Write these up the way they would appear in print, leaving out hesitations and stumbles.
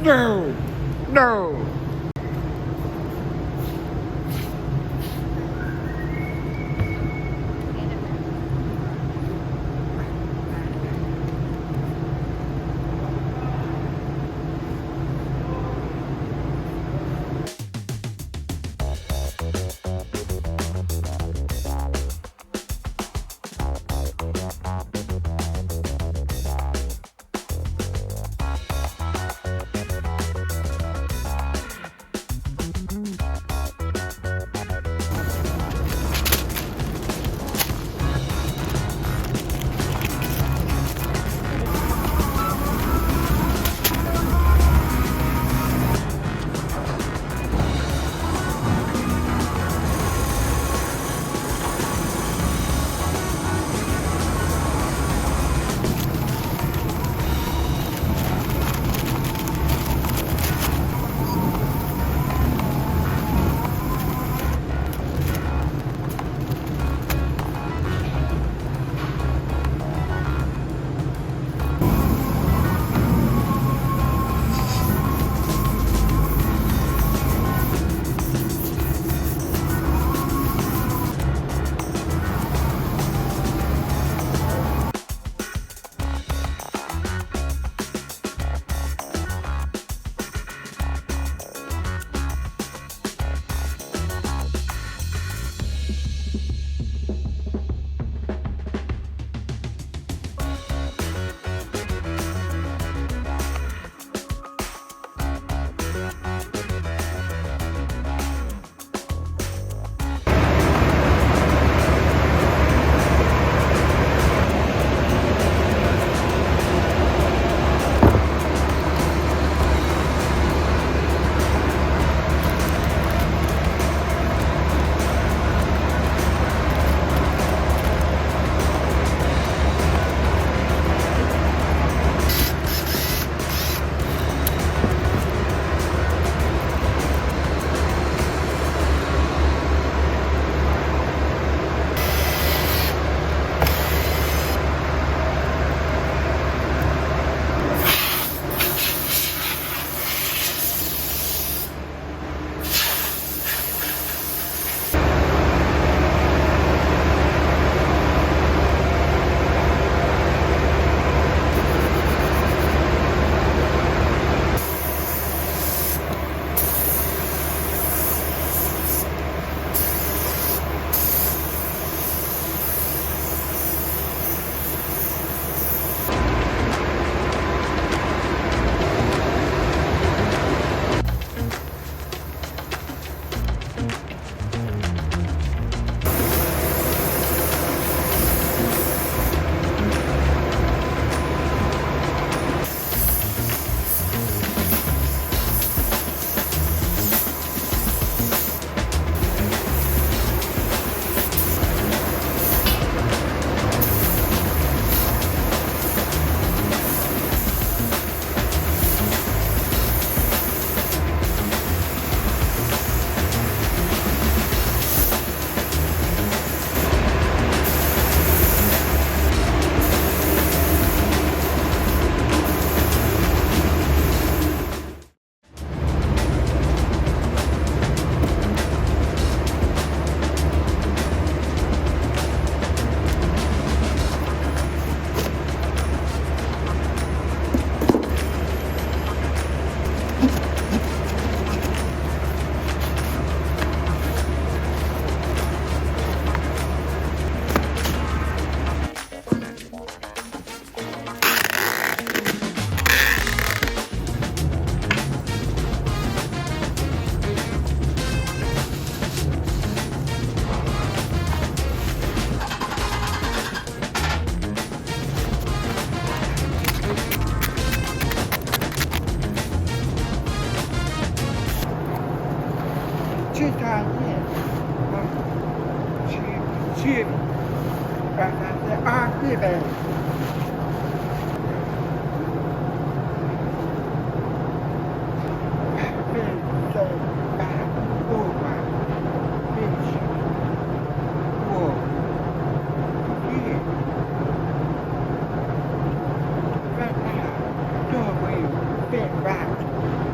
No! No! MicBergsma. Back.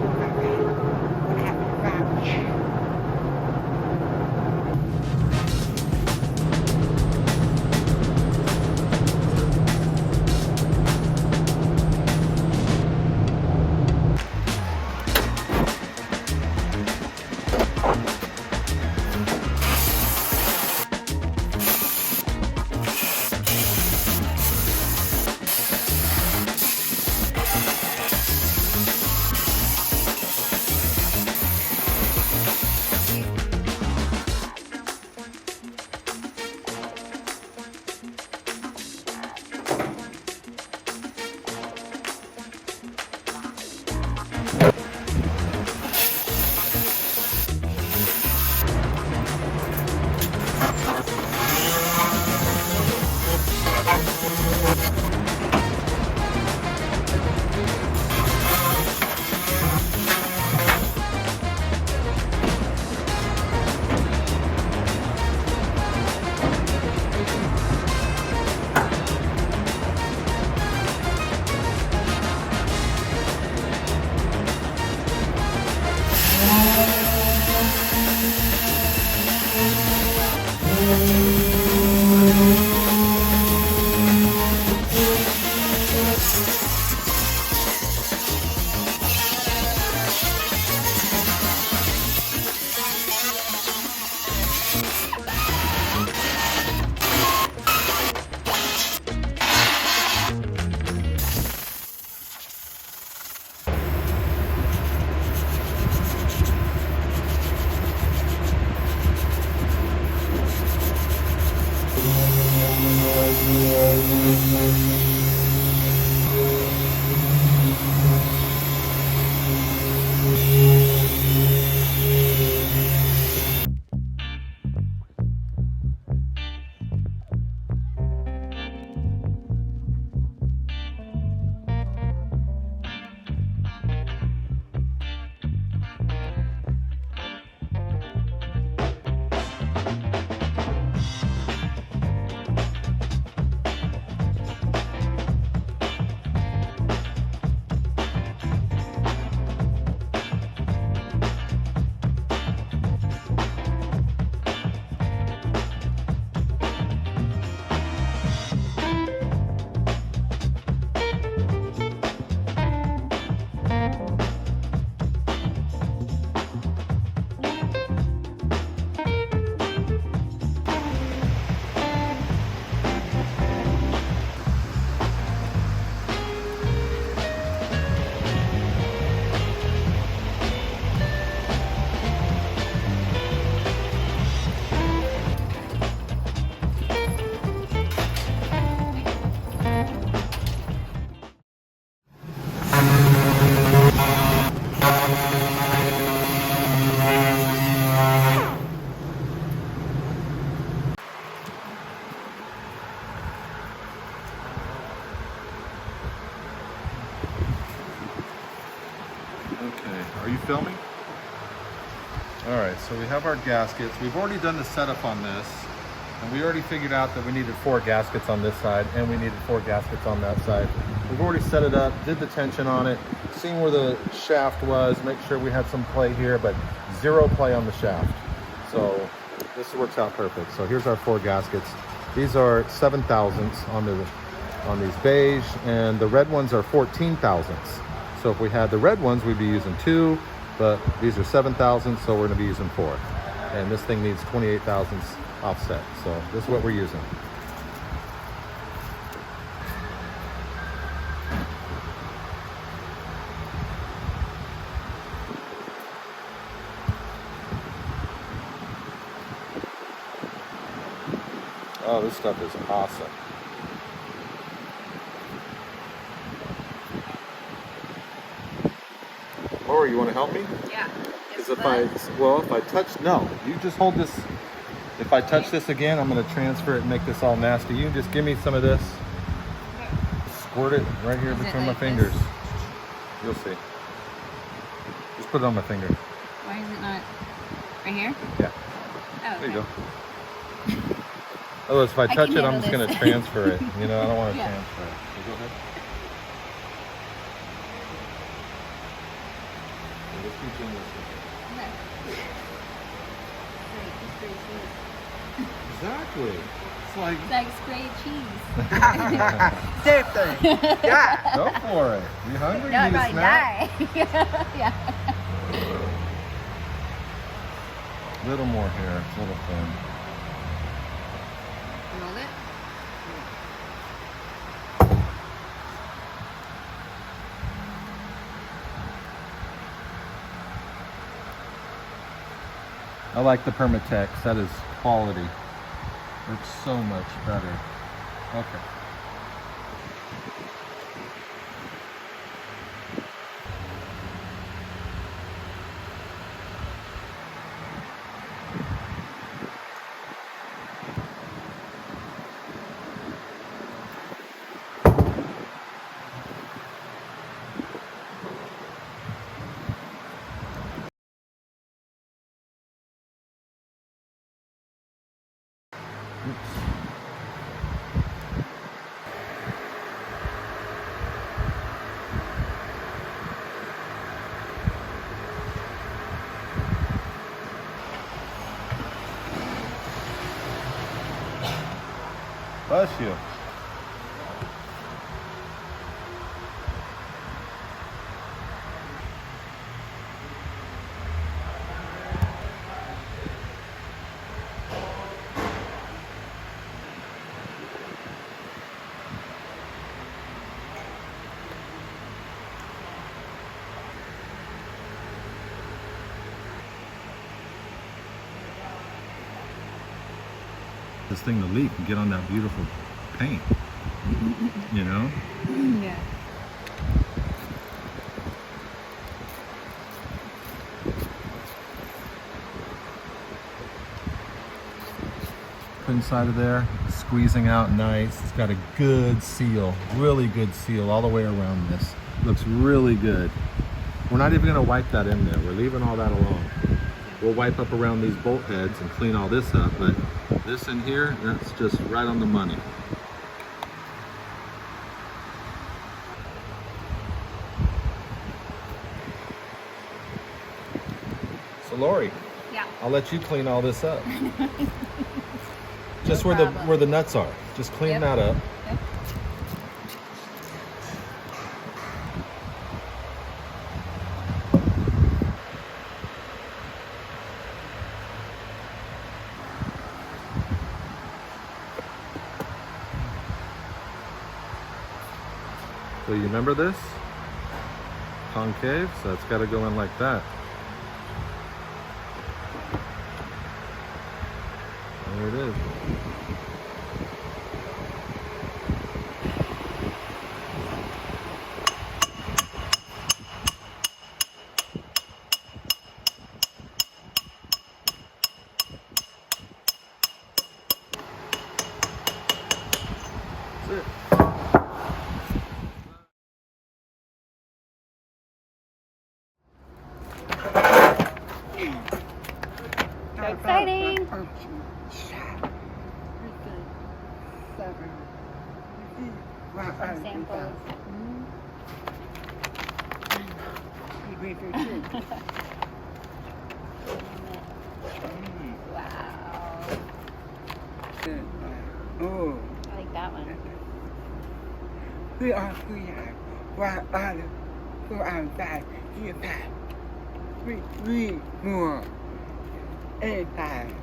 Are you filming? All right, so we have our gaskets. We've already done the setup on this, and we already figured out that we needed 4 gaskets on this side, and we needed 4 gaskets on that side. We've already set it up, did the tension on it, seen where the shaft was, make sure we had some play here, but 0 play on the shaft. So this works out perfect. So here's our 4 gaskets. These are 7/1000s on these beige, and the red ones are 14/1000s. So if we had the red ones, we'd be using 2, but these are 7/1000s, so we're gonna be using 4. And this thing needs 28/1000s offset. So this is what we're using. Oh, this stuff is awesome. Or you want to help me? Yeah. Because if I touch, no, you just hold this. If I touch this again, I'm going to transfer it and make this all nasty. You just give me some of this. Squirt it right here between my fingers. You'll see. Just put it on my finger. Why is it not right here? Yeah. Oh, okay. There you go. Otherwise, if I touch it, I'm just going to transfer it. You know, I don't want to transfer it. So go ahead. Let's keep doing this. Exactly. It's like spray cheese. Same thing. Yeah. Go for it. You hungry? Not You need a right snack? Yeah. A little more here. It's a little thin. Roll it. I like the Permatex. That is quality. Works so much better. Okay. Bless you. This thing to leak and get on that beautiful paint, you know? Yeah. Inside of there, squeezing out nice. It's got a good seal, really good seal all the way around this. Looks really good. We're not even gonna wipe that in there. We're leaving all that alone. We'll wipe up around these bolt heads and clean all this up, but this in here, that's just right on the money. So Lori, Yeah. I'll let you clean all this up. Just No where problem. the nuts are. Just clean Yep. that up. Yep. So you remember this? Concave, so it's got to go in like that. There it is. That's it. So exciting. Samples. Wow. Oh, I like that one. we are here. While others who are outside here back. We more inside.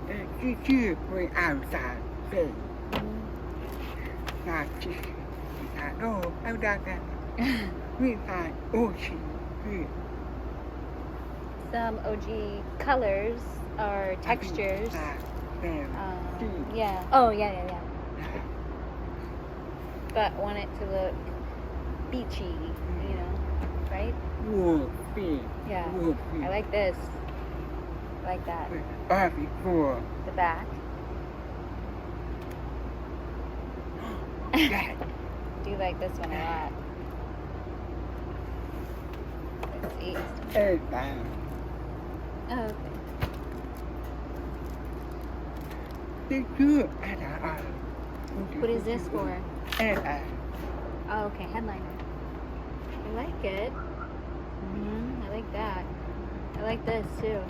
And you went outside. Say, not just. I know how that. We find ocean here. Some OG colors or textures. Yeah. Oh, yeah. But want it to look beachy, you know, right? Yeah. I like this. I like that. Before The back. that. Do like this one a lot. Let's see. Everybody. Oh, okay. They good at What is this for? And Oh, okay, headliner. I like it. I like that. I like this too.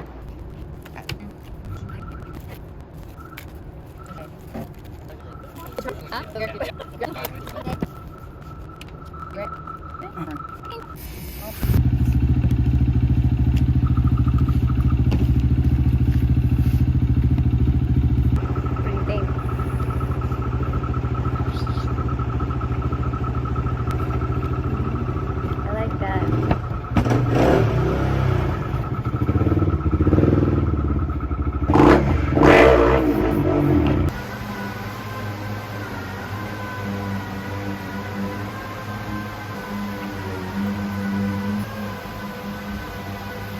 What do you think? I like that.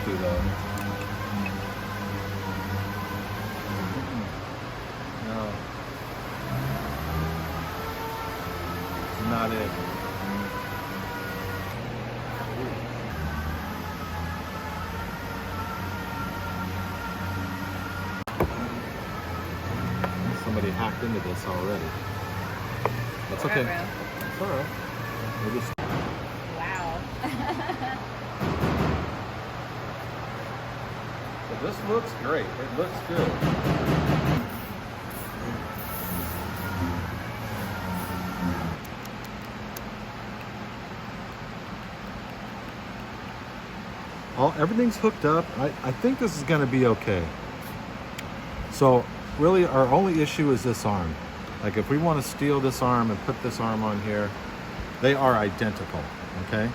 Do that. No. It's not it. Somebody hacked into this already. That's okay. It's alright. We'll just Wow. So this looks great. It looks good. Everything's hooked up. I think this is going to be okay. So really our only issue is this arm. Like if we want to steal this arm and put this arm on here, they are identical, okay?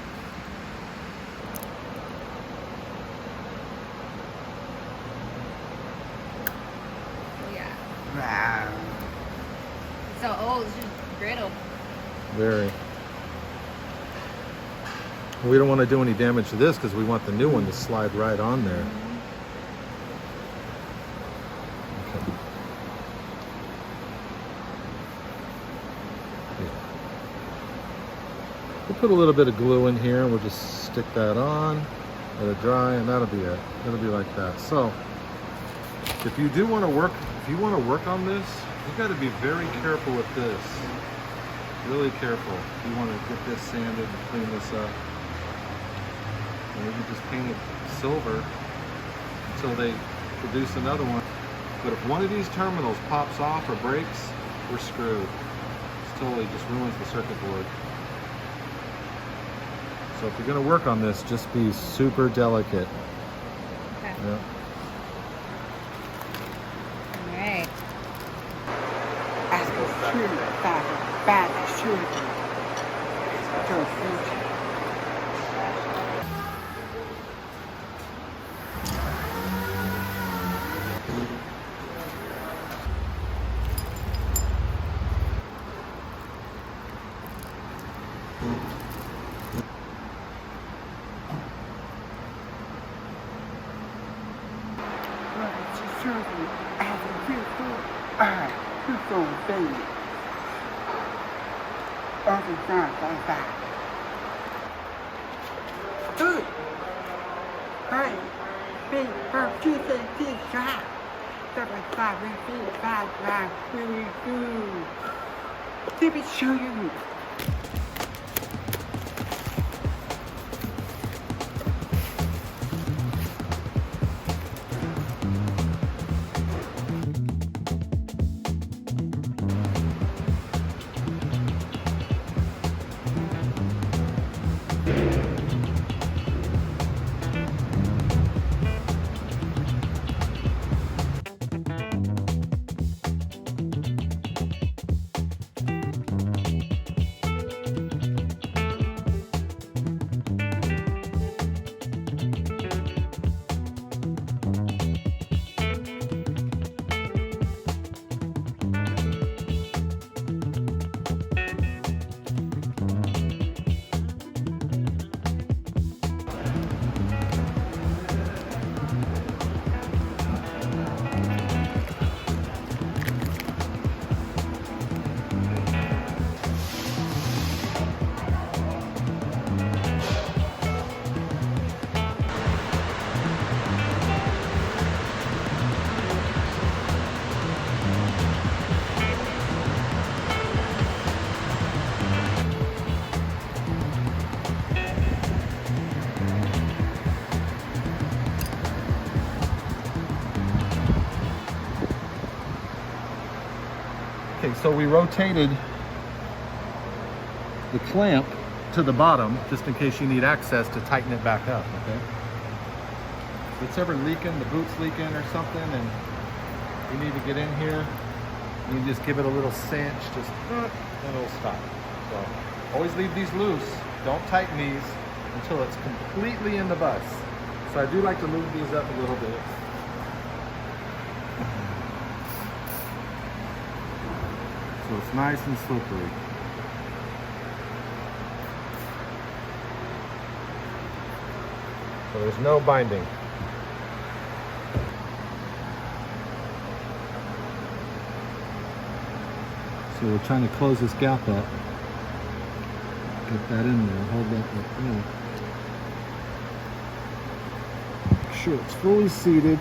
Yeah. wow. So old. It's Griddle. Very. We don't want to do any damage to this because we want the new one to slide right on there. Okay. Yeah. We'll put a little bit of glue in here and we'll just stick that on, let it dry, and that'll be it. It'll be like that. So if you do want to work, on this, you got to be very careful with this. Really careful. If you want to get this sanded and clean this up. And you can just paint it silver until they produce another one. But if one of these terminals pops off or breaks, we're screwed. It totally just ruins the circuit board. So if you're going to work on this, just be super delicate. Okay. Yeah. All right. As the shooter, bad shooter. So future. Let me show you. Okay, so we rotated the clamp to the bottom just in case you need access to tighten it back up, okay? If it's ever leaking, the boot's leaking or something, and you need to get in here, you can just give it a little cinch, just and it'll stop. So always leave these loose. Don't tighten these until it's completely in the bus. So I do like to move these up a little bit. So it's nice and slippery. So there's no binding. So we're trying to close this gap up. Get that in there, hold that up. Make sure it's fully seated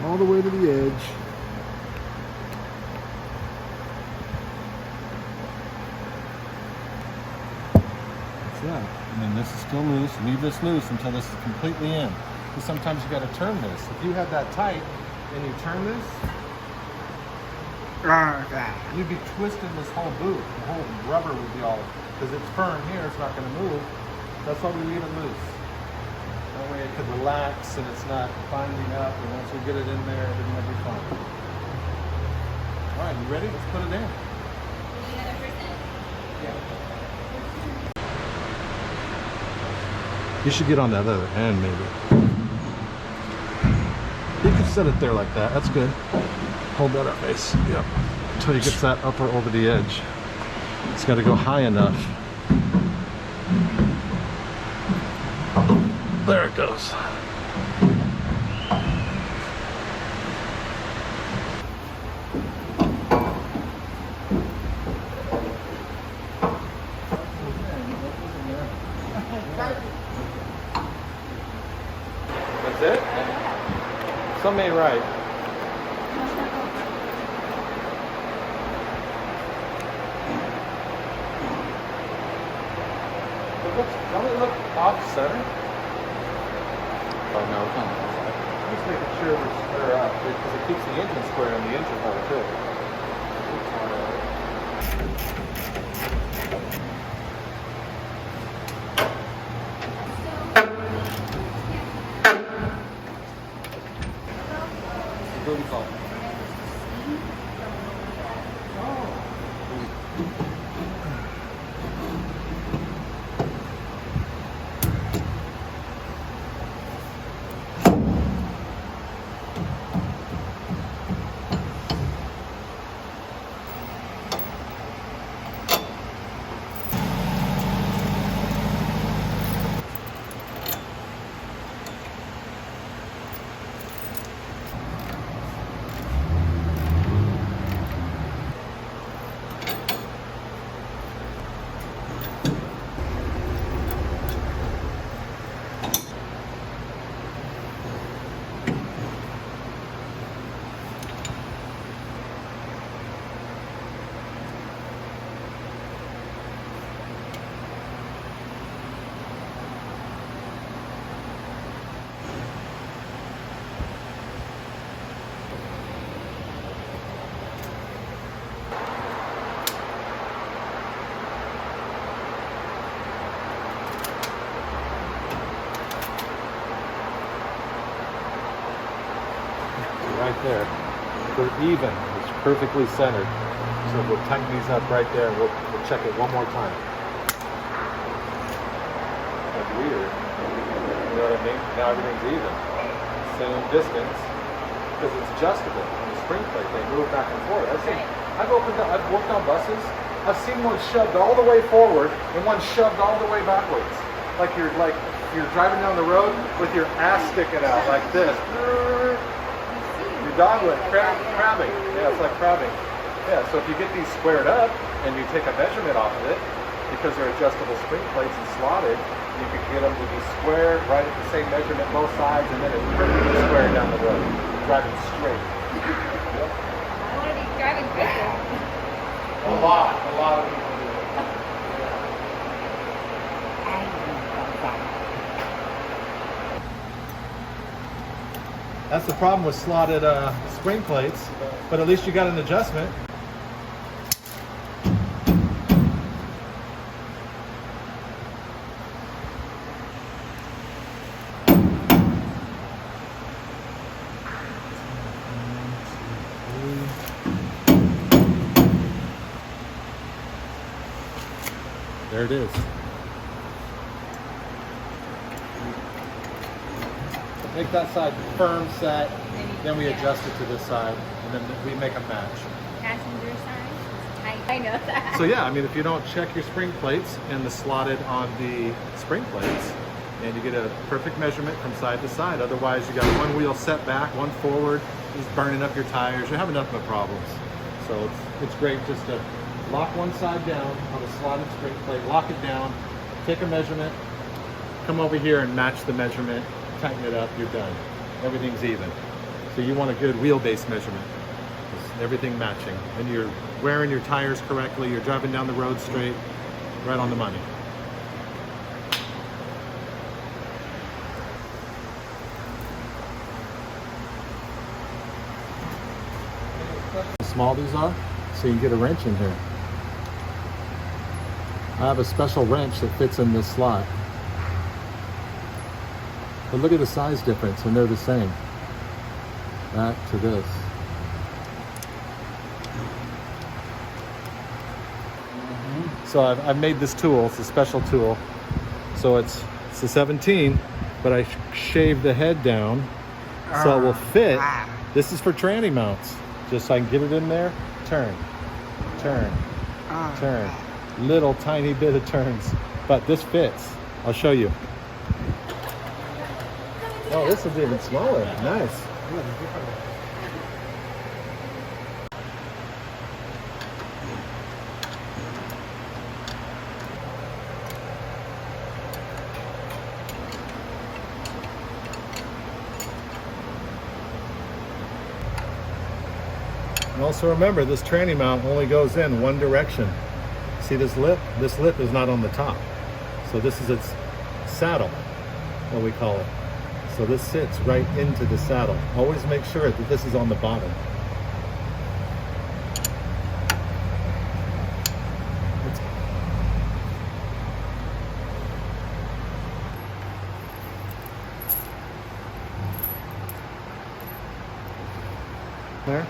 all the way to the edge. That. And then this is still loose. Leave this loose until this is completely in. Because sometimes you got to turn this. If you have that tight and you turn this, you'd be twisting this whole boot. The whole rubber would be all, because it's firm here, it's not going to move. That's why we leave it loose. That way it could relax and it's not binding up. And once we get it in there, everything will be fine. All right, you ready? Let's put it in. You should get on that other end, maybe. You can set it there like that. That's good. Hold that up, Mace. Yep. Until you get that upper over the edge. It's got to go high enough. There it goes. That's it? Some ain't right. Don't it look off center? Oh no, it's not. Just making sure we're square up because it keeps the engine square in the engine hole too. Booty fault. Right there. They're even. It's perfectly centered. So we'll tighten these up right there and we'll check it one more time. That's weird. You know what I mean? Now everything's even. Same distance. Because it's adjustable on the spring plate. They move back and forth. I've worked on buses. I've seen one shoved all the way forward and one shoved all the way backwards. Like you're driving down the road with your ass sticking out like this. Your dog went crabbing. Yeah, it's like crabbing. Yeah, so if you get these squared up and you take a measurement off of it, because they're adjustable spring plates and slotted, you can get them to be square, right at the same measurement both sides, and then it's perfectly square down the road, driving straight. Yep. I want to be driving quicker. A lot of people do it. That's the problem with slotted spring plates, but at least you got an adjustment. There it is. Make that side firm set, then we adjust it to this side, and then we make a match. Passenger side? I know that. So yeah, I mean, if you don't check your spring plates and the slotted on the spring plates, and you get a perfect measurement from side to side, otherwise you got one wheel set back, one forward, just burning up your tires, you're having nothing but problems. So it's great just to lock one side down on a slotted spring plate, lock it down, take a measurement, come over here and match the measurement, tighten it up, you're done. Everything's even. So you want a good wheelbase measurement. Just everything matching. And you're wearing your tires correctly, you're driving down the road straight, right on the money. How small these are, so you can get a wrench in here. I have a special wrench that fits in this slot. But look at the size difference, and they're the same. That to this. So I've made this tool. It's a special tool. So it's a 17, but I shaved the head down so it will fit. This is for tranny mounts. Just so I can get it in there. Turn, turn, turn. little tiny bit of turns, but this fits. I'll show you. Oh, this is even smaller. Nice. And also remember, this tranny mount only goes in one direction. See this lip? This lip is not on the top. So this is its saddle, what we call it. So this sits right into the saddle. Always make sure that this is on the bottom. There?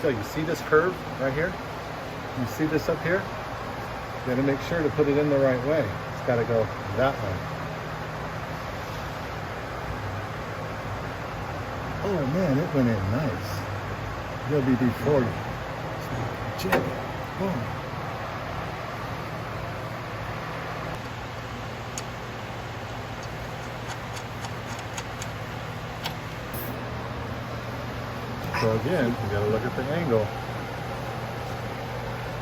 So you see this curve right here? You see this up here? You gotta make sure to put it in the right way. It's gotta go that way. Oh man, it went in nice. WD-40. Jig. Boom. So again, you gotta look at the angle.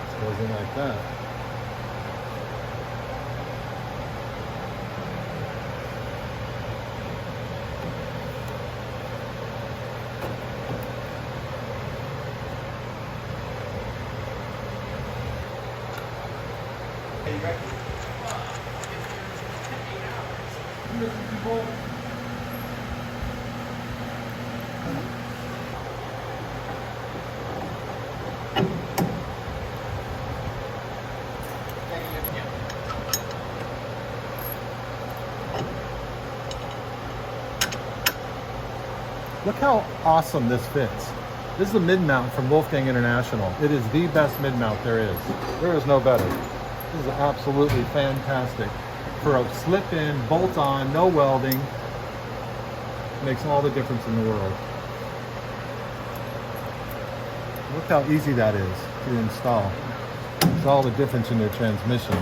It goes in like that. Look how awesome this fits. This is a mid-mount from Wolfgang International. It is the best mid-mount there is. There is no better. This is absolutely fantastic. For a slip-in, bolt-on, no welding, makes all the difference in the world. Look how easy that is to install. It's all the difference in your transmission.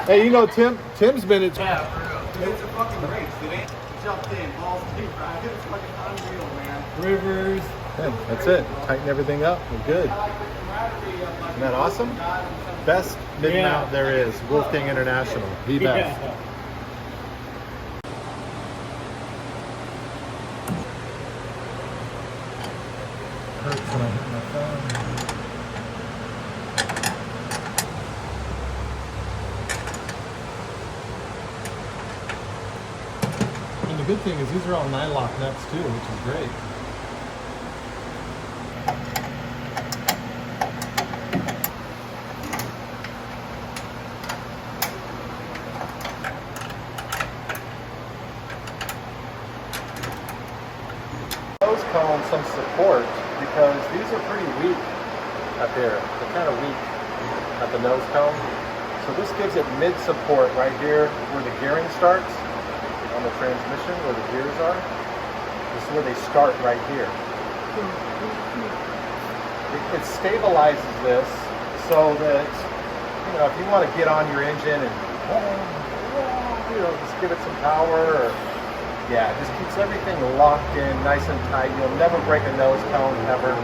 Hey, you know Tim's been at... Yeah, for real. It's a fucking race, dude. It jumped in, balls deep, right? It's fucking unreal, man. Rivers. Yeah, that's it. Tighten everything up. We're good. Isn't that awesome? Best mid-mount there is. Wolfgang International. The best. Yeah. Hurts when I hit my phone. And the good thing is these are all nylock nuts too, which is great. Nose cone some support because these are pretty weak up here. They're kind of weak at the nose cone. So this gives it mid support right here where the gearing starts on the transmission, where the gears are. This is where they start right here. It stabilizes this so that, you know, if you want to get on your engine and, you know, just give it some power, or, yeah, it just keeps everything locked in nice and tight. You'll never break a nose cone, ever.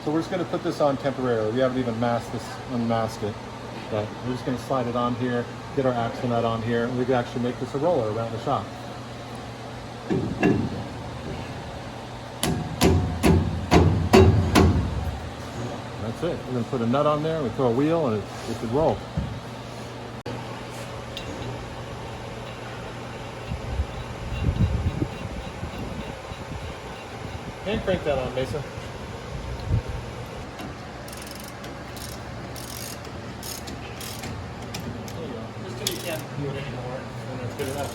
So we're just going to put this on temporarily. We haven't even unmasked it. But we're just going to slide it on here, get our axle nut on here, and we can actually make this a roller around the shop. That's it. We're going to put a nut on there, we throw a wheel, and it should roll. And crank that on, Mason. There you go. Just till you can't do it anymore, and that's good enough.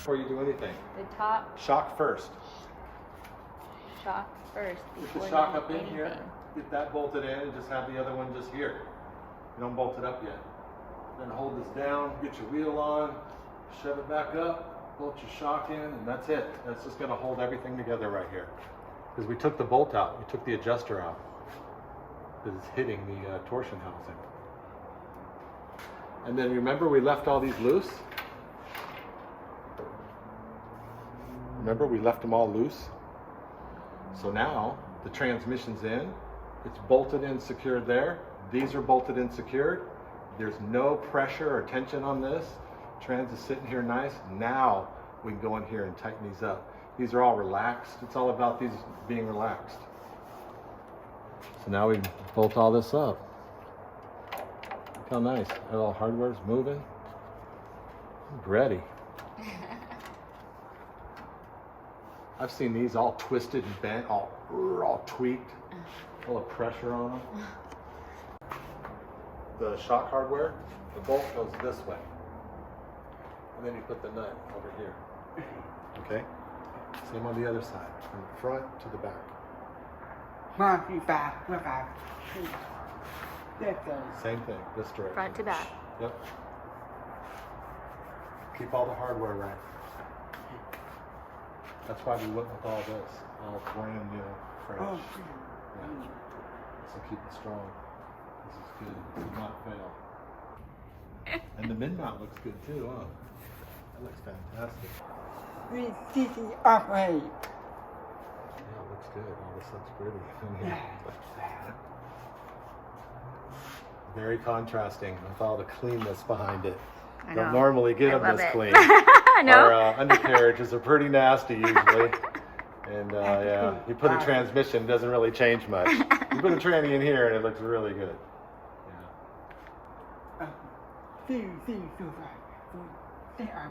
Before you do anything. The top Shock first. shock first Get before the you shock do up in anything. here. Get that bolted in and just have the other one just here. You don't bolt it up yet. Then hold this down, get your wheel on, shove it back up, bolt your shock in, and that's it. That's just gonna hold everything together right here. Because we took the bolt out, we took the adjuster out. Because it's hitting the torsion housing. And then remember we left all these loose? Remember we left them all loose? So now the transmission's in, it's bolted in, secured there. These are bolted in, secured. There's no pressure or tension on this. Trans is sitting here nice. Now we can go in here and tighten these up. These are all relaxed. It's all about these being relaxed. So now we bolt all this up. Look how nice. All hardware's moving. I'm ready. I've seen these all twisted and bent, all tweaked, full of pressure on them. The shock hardware, the bolt goes this way. And then you put the nut over here. Okay? Same on the other side, from the front to the back. Same thing, this direction. Front to back. Yep. Keep all the hardware right. That's why we went with all this, all brand new, fresh. Yeah. So keep it strong. This is good. It will not fail. And the mid mount looks good too, huh? That looks fantastic. Yeah, it looks good. Oh, this looks pretty. Very contrasting with all the cleanness behind it. I Don't know. normally get I them love this it. clean. No? Our undercarriages are pretty nasty usually. And yeah, you put a transmission, doesn't really change much. You put a tranny in here and it looks really good. Yeah.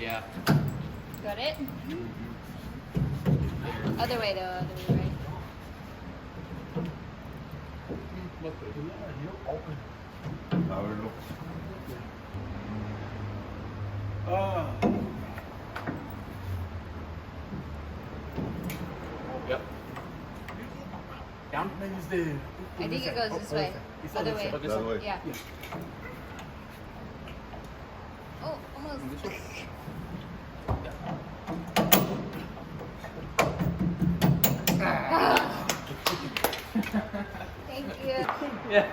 Yeah. Got it? Other way though, other way, right? Yep. Down. I think it goes this way. Other way. The other way. Yeah. Oh, almost. Thank you. Yeah.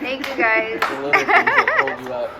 Thank you guys. The little things that hold you up.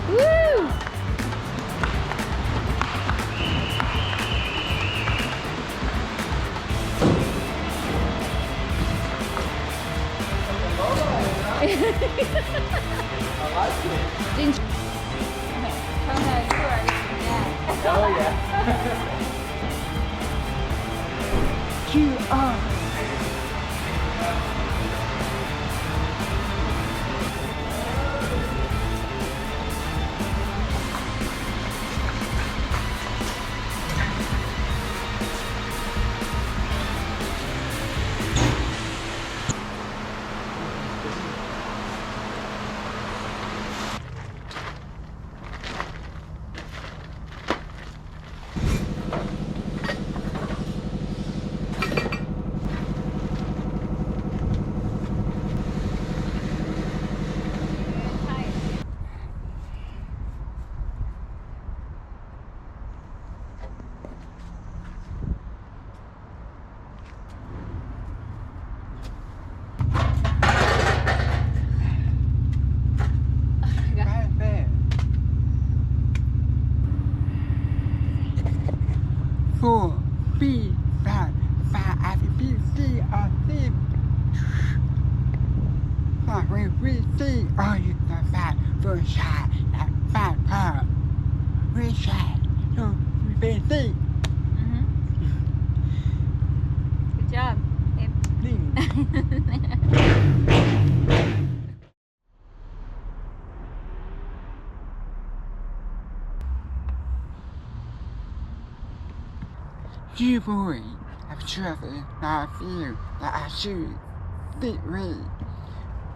Woo! I like it. Didn't you? KONA, you already, yeah. Oh yeah. You are. we see all you can find for shot at 5 pounds. We shot, so we can see. Good job. Babe. You boys have trusted my view that I should be ready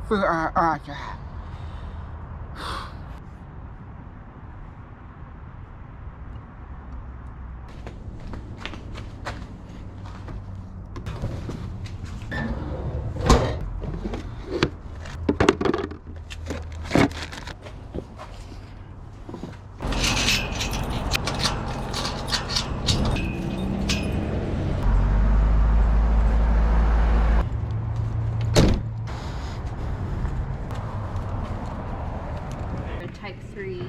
for our autograph. Type 3